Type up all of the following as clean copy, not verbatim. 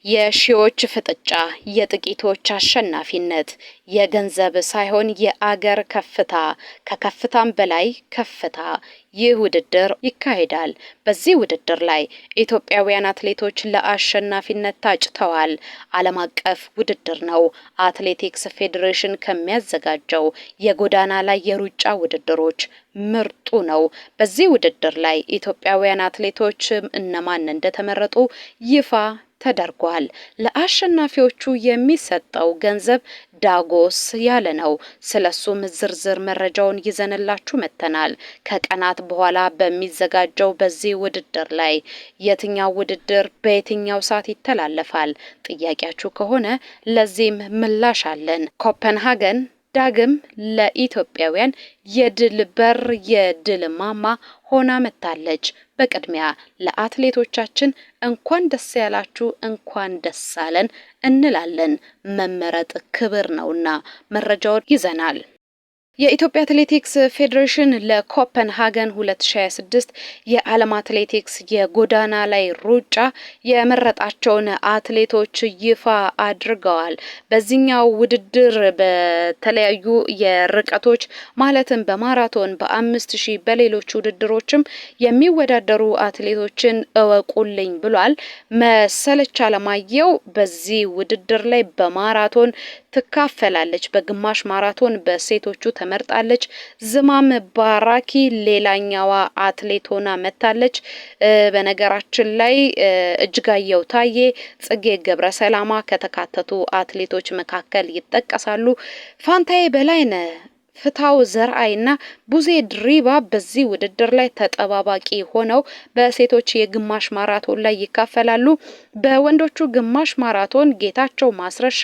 የሺዎች ፍጥጫ፣ የጥቂቶች አሸናፊነት፣ የገንዘብ ሳይሆን የአገር ከፍታ፣ ከከፍታም በላይ ከፍታ። ይህ ውድድር ይካሄዳል። በዚህ ውድድር ላይ ኢትዮጵያውያን አትሌቶች ለአሸናፊነት ታጭተዋል። ዓለም አቀፍ ውድድር ነው። አትሌቲክስ ፌዴሬሽን ከሚያዘጋጀው የጎዳና ላይ የሩጫ ውድድሮች ምርጡ ነው። በዚህ ውድድር ላይ ኢትዮጵያውያን አትሌቶች እነማን እንደተመረጡ ይፋ ተደርጓል። ለአሸናፊዎቹ የሚሰጠው ገንዘብ ዳጎስ ያለ ነው። ስለሱም ዝርዝር መረጃውን ይዘንላችሁ መጥተናል። ከቀናት በኋላ በሚዘጋጀው በዚህ ውድድር ላይ የትኛው ውድድር በየትኛው ሰዓት ይተላለፋል? ጥያቄያችሁ ከሆነ ለዚህም ምላሽ አለን። ኮፐንሃገን ዳግም ለኢትዮጵያውያን የድል በር የድል ማማ ሆና መጥታለች። በቅድሚያ ለአትሌቶቻችን እንኳን ደስ ያላችሁ፣ እንኳን ደስ አለን እንላለን። መመረጥ ክብር ነውና መረጃውን ይዘናል። የኢትዮጵያ አትሌቲክስ ፌዴሬሽን ለኮፐንሃገን 2026 የዓለም አትሌቲክስ የጎዳና ላይ ሩጫ የመረጣቸውን አትሌቶች ይፋ አድርገዋል። በዚህኛው ውድድር በተለያዩ የርቀቶች ማለትም በማራቶን፣ በ5000 በሌሎች ውድድሮችም የሚወዳደሩ አትሌቶችን እወቁልኝ ብሏል። መሰለች አለማየሁ በዚህ ውድድር ላይ በማራቶን ትካፈላለች። በግማሽ ማራቶን በሴቶቹ ተመርጣለች። ዝማም ባራኪ ሌላኛዋ አትሌት ሆና መታለች። በነገራችን ላይ እጅጋየሁ ታዬ፣ ጽጌ ገብረሰላማ ከተካተቱ አትሌቶች መካከል ይጠቀሳሉ። ፋንታዬ በላይነህ፣ ፍታው ዘርአይና ቡዜ ድሪባ በዚህ ውድድር ላይ ተጠባባቂ ሆነው በሴቶች የግማሽ ማራቶን ላይ ይካፈላሉ። በወንዶቹ ግማሽ ማራቶን ጌታቸው ማስረሻ፣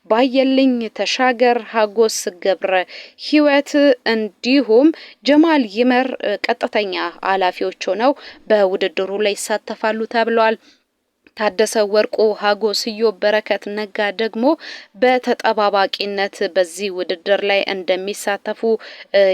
ባየልኝ ተሻገር፣ ሀጎስ ገብረ ህይወት እንዲሁም ጀማል ይመር ቀጥተኛ ኃላፊዎች ሆነው በውድድሩ ላይ ይሳተፋሉ ተብሏል። ታደሰ ወርቁ፣ ሀጎስ ኢዮብ፣ በረከት ነጋ ደግሞ በተጠባባቂነት በዚህ ውድድር ላይ እንደሚሳተፉ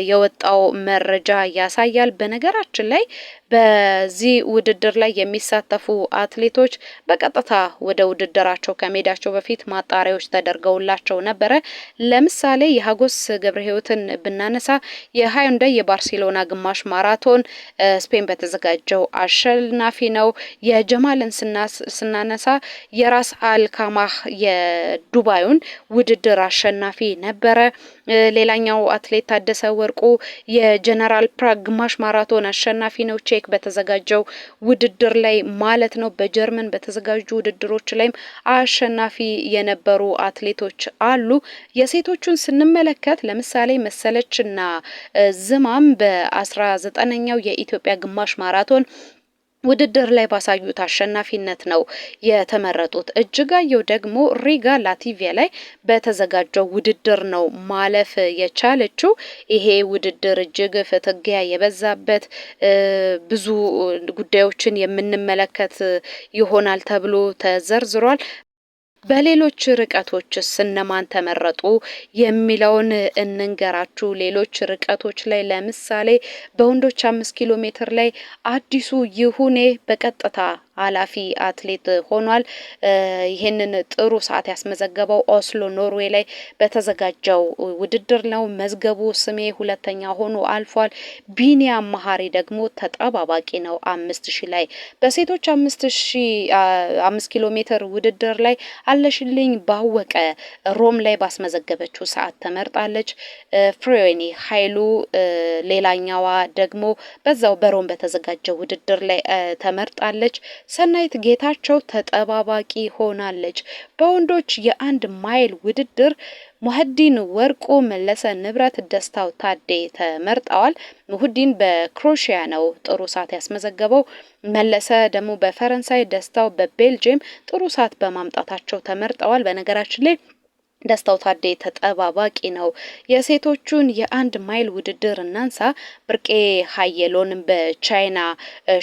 የወጣው መረጃ ያሳያል። በነገራችን ላይ በዚህ ውድድር ላይ የሚሳተፉ አትሌቶች በቀጥታ ወደ ውድድራቸው ከሜዳቸው በፊት ማጣሪያዎች ተደርገውላቸው ነበረ። ለምሳሌ የሀጎስ ገብረ ህይወትን ብናነሳ የሃዩንዳይ የባርሴሎና ግማሽ ማራቶን ስፔን በተዘጋጀው አሸናፊ ነው። የጀማልን ስናነሳ የራስ አልካማህ የዱባዩን ውድድር አሸናፊ ነበረ። ሌላኛው አትሌት ታደሰ ወርቁ የጀነራል ፕራግ ግማሽ ማራቶን አሸናፊ ነው። ቼክ በተዘጋጀው ውድድር ላይ ማለት ነው። በጀርመን በተዘጋጁ ውድድሮች ላይም አሸናፊ የነበሩ አትሌቶች አሉ። የሴቶቹን ስንመለከት ለምሳሌ መሰለችና ዝማም በ19ኛው የኢትዮጵያ ግማሽ ማራቶን ውድድር ላይ ባሳዩት አሸናፊነት ነው የተመረጡት። እጅጋየሁ ደግሞ ሪጋ ላቲቪያ ላይ በተዘጋጀው ውድድር ነው ማለፍ የቻለችው። ይሄ ውድድር እጅግ ፍትጊያ የበዛበት ብዙ ጉዳዮችን የምንመለከት ይሆናል ተብሎ ተዘርዝሯል። በሌሎች ርቀቶችስ እነማን ተመረጡ የሚለውን እንንገራችሁ። ሌሎች ርቀቶች ላይ ለምሳሌ በወንዶች 5 ኪሎ ሜትር ላይ አዲሱ ይሁኔ በቀጥታ ኃላፊ አትሌት ሆኗል። ይህንን ጥሩ ሰዓት ያስመዘገበው ኦስሎ ኖርዌይ ላይ በተዘጋጀው ውድድር ነው። መዝገቡ ስሜ ሁለተኛ ሆኖ አልፏል። ቢኒያም መሀሪ ደግሞ ተጠባባቂ ነው 5000 ላይ። በሴቶች 5 ኪሎ ሜትር ውድድር ላይ አለሽልኝ ባወቀ ሮም ላይ ባስመዘገበችው ሰዓት ተመርጣለች። ፍሬዌኒ ኃይሉ ሌላኛዋ ደግሞ በዛው በሮም በተዘጋጀው ውድድር ላይ ተመርጣለች። ሰናይት ጌታቸው ተጠባባቂ ሆናለች። በወንዶች የ1 ማይል ውድድር ሙህዲን ወርቁ፣ መለሰ ንብረት፣ ደስታው ታዴ ተመርጠዋል። ሙህዲን በክሮሺያ ነው ጥሩ ሰዓት ያስመዘገበው። መለሰ ደግሞ በፈረንሳይ፣ ደስታው በቤልጅየም ጥሩ ሰዓት በማምጣታቸው ተመርጠዋል። በነገራችን ላይ ደስታው ታዴ ተጠባባቂ ነው። የሴቶቹን የ1 ማይል ውድድር እናንሳ። ብርቄ ሀየሎን በቻይና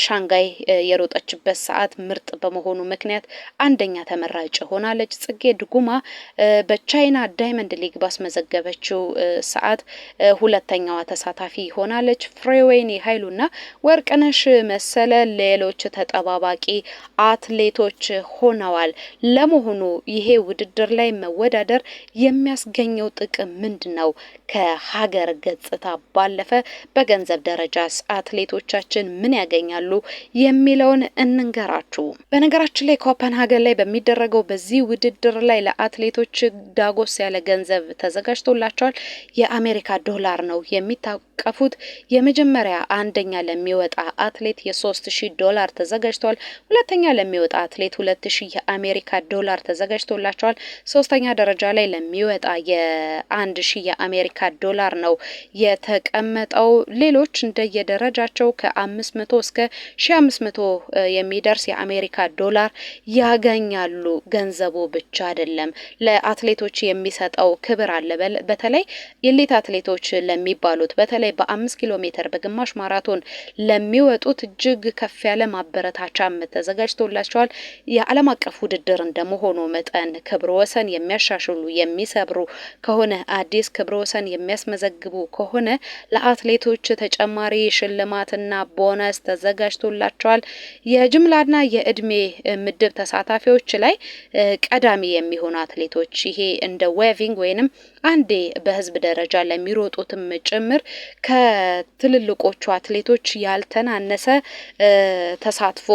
ሻንጋይ የሮጠችበት ሰዓት ምርጥ በመሆኑ ምክንያት አንደኛ ተመራጭ ሆናለች። ጽጌ ድጉማ በቻይና ዳይመንድ ሊግ ባስመዘገበችው ሰዓት ሁለተኛዋ ተሳታፊ ሆናለች። ፍሬወይኒ ኃይሉና ወርቅነሽ መሰለ ሌሎች ተጠባባቂ አትሌቶች ሆነዋል። ለመሆኑ ይሄ ውድድር ላይ መወዳደር የሚያስገኘው ጥቅም ምንድነው? ከሀገር ገጽታ ባለፈ በገንዘብ ደረጃስ አትሌቶቻችን ምን ያገኛሉ የሚለውን እንንገራችሁ። በነገራችን ላይ ኮፐንሃገን ላይ በሚደረገው በዚህ ውድድር ላይ ለአትሌቶች ዳጎስ ያለ ገንዘብ ተዘጋጅቶላቸዋል። የአሜሪካ ዶላር ነው የሚታቀፉት። የመጀመሪያ አንደኛ ለሚወጣ አትሌት $3000 ተዘጋጅቷል። ሁለተኛ ለሚወጣ አትሌት $2000 የአሜሪካ ዶላር ተዘጋጅቶላቸዋል። ሶስተኛ ደረጃ ላይ ለሚወጣ የ1000 የአሜሪካ ዶላር ነው የተቀመጠው። ሌሎች እንደየደረጃቸው ከ500 እስከ 1500 የሚደርስ የአሜሪካ ዶላር ያገኛሉ። ገንዘቡ ብቻ አይደለም፣ ለአትሌቶች የሚሰጠው ክብር አለ። በተለይ ኤሊት አትሌቶች ለሚባሉት በተለይ በ5 ኪሎ ሜትር በግማሽ ማራቶን ለሚወጡት እጅግ ከፍ ያለ ማበረታቻም ተዘጋጅቶላቸዋል። የዓለም አቀፍ ውድድር እንደመሆኑ መጠን ክብረ ወሰን የሚያሻሽሉ የሚሰብሩ ከሆነ አዲስ ክብረ ወሰን የሚያስመዘግቡ ከሆነ ለአትሌቶች ተጨማሪ ሽልማትና ቦነስ ተዘጋጅቶላቸዋል። የጅምላና የእድሜ ምድብ ተሳታፊዎች ላይ ቀዳሚ የሚሆኑ አትሌቶች ይሄ እንደ ዌቪንግ ወይንም አንዴ በህዝብ ደረጃ ለሚሮጡትም ጭምር ከትልልቆቹ አትሌቶች ያልተናነሰ ተሳትፎ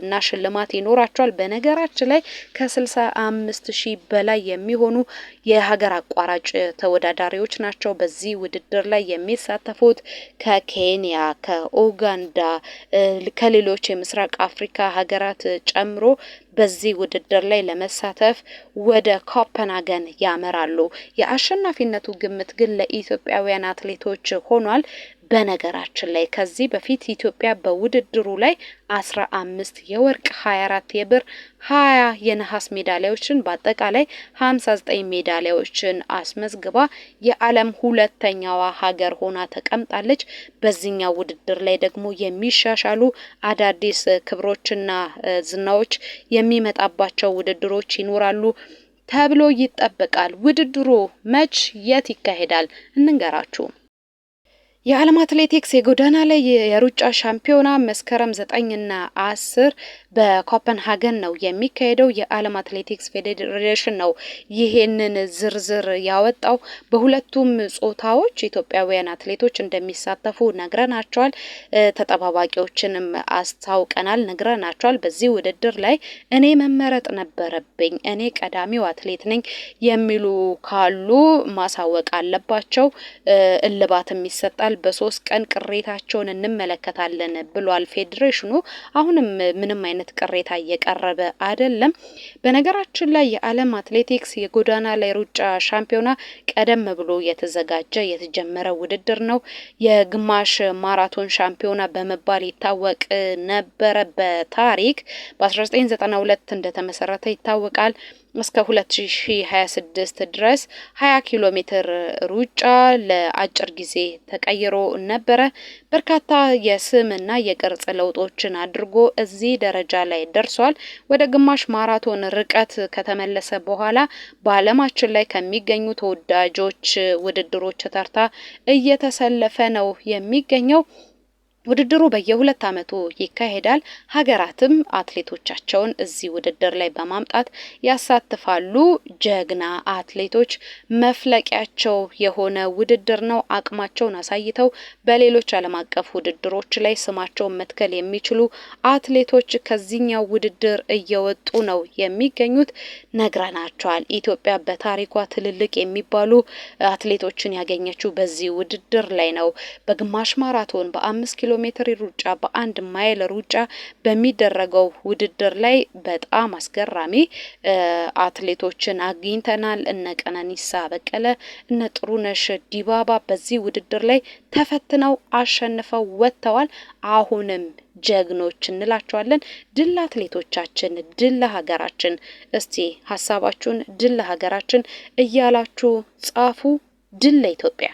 እና ሽልማት ይኖራቸዋል። በነገራችን ላይ ከ65,000 በላይ የሚሆኑ የሀገር አቋራጭ ተወዳዳሪዎች ናቸው በዚህ ውድድር ላይ የሚሳተፉት። ከኬንያ፣ ከኡጋንዳ፣ ከሌሎች የምስራቅ አፍሪካ ሀገራት ጨምሮ በዚህ ውድድር ላይ ለመሳተፍ ወደ ኮፐንሃገን ያመራሉ። የአሸናፊነቱ ግምት ግን ለኢትዮጵያውያን አትሌቶች ሆኗል። በነገራችን ላይ ከዚህ በፊት ኢትዮጵያ በውድድሩ ላይ 15 የወርቅ፣ 24 የብር፣ 20 የነሐስ ሜዳሊያዎችን በአጠቃላይ 59 ሜዳሊያዎችን አስመዝግባ የዓለም ሁለተኛዋ ሀገር ሆና ተቀምጣለች። በዚህኛው ውድድር ላይ ደግሞ የሚሻሻሉ አዳዲስ ክብሮችና ዝናዎች የሚመጣባቸው ውድድሮች ይኖራሉ ተብሎ ይጠበቃል። ውድድሩ መች የት ይካሄዳል እንንገራችሁ። የዓለም አትሌቲክስ የጎዳና ላይ የሩጫ ሻምፒዮና መስከረም 9 እና 10 በኮፐንሃገን ነው የሚካሄደው። የዓለም አትሌቲክስ ፌዴሬሽን ነው ይሄንን ዝርዝር ያወጣው። በሁለቱም ጾታዎች ኢትዮጵያውያን አትሌቶች እንደሚሳተፉ ነግረናቸዋል። ተጠባባቂዎችንም አስታውቀናል፣ ነግረናቸዋል። በዚህ ውድድር ላይ እኔ መመረጥ ነበረብኝ፣ እኔ ቀዳሚው አትሌት ነኝ የሚሉ ካሉ ማሳወቅ አለባቸው። እልባትም ይሰጣል። በ3 ቀን ቅሬታቸውን እንመለከታለን ብሏል ፌዴሬሽኑ። አሁንም ምንም አይነት ቅሬታ እየቀረበ አይደለም። በነገራችን ላይ የዓለም አትሌቲክስ የጎዳና ላይ ሩጫ ሻምፒዮና ቀደም ብሎ የተጀመረ ውድድር ነው። የግማሽ ማራቶን ሻምፒዮና በመባል ይታወቅ ነበረ። በታሪክ በ1992 እንደተመሰረተ ይታወቃል። እስከ 2026 ድረስ 20 ኪሎ ሜትር ሩጫ ለአጭር ጊዜ ተቀይሮ ነበረ። በርካታ የስምና የቅርጽ ለውጦችን አድርጎ እዚህ ደረጃ ላይ ደርሷል። ወደ ግማሽ ማራቶን ርቀት ከተመለሰ በኋላ በዓለማችን ላይ ከሚገኙ ተወዳጆች ውድድሮች ተርታ እየተሰለፈ ነው የሚገኘው። ውድድሩ በየ2 ዓመቱ ይካሄዳል። ሀገራትም አትሌቶቻቸውን እዚህ ውድድር ላይ በማምጣት ያሳትፋሉ። ጀግና አትሌቶች መፍለቂያቸው የሆነ ውድድር ነው። አቅማቸውን አሳይተው በሌሎች ዓለም አቀፍ ውድድሮች ላይ ስማቸውን መትከል የሚችሉ አትሌቶች ከዚህኛው ውድድር እየወጡ ነው የሚገኙት። ነግረናቸዋል። ኢትዮጵያ በታሪኳ ትልልቅ የሚባሉ አትሌቶችን ያገኘችው በዚህ ውድድር ላይ ነው። በግማሽ ማራቶን፣ በ5 ኪሎ ኪሎ ሜትር ሩጫ በ1 ማይል ሩጫ በሚደረገው ውድድር ላይ በጣም አስገራሚ አትሌቶችን አግኝተናል። እነ ቀነኒሳ በቀለ፣ እነ ጥሩነሽ ዲባባ በዚህ ውድድር ላይ ተፈትነው አሸንፈው ወጥተዋል። አሁንም ጀግኖች እንላቸዋለን። ድል ለአትሌቶቻችን፣ ድል ለሀገራችን። እስቲ ሀሳባችሁን ድል ለሀገራችን እያላችሁ ጻፉ። ድል ለኢትዮጵያ።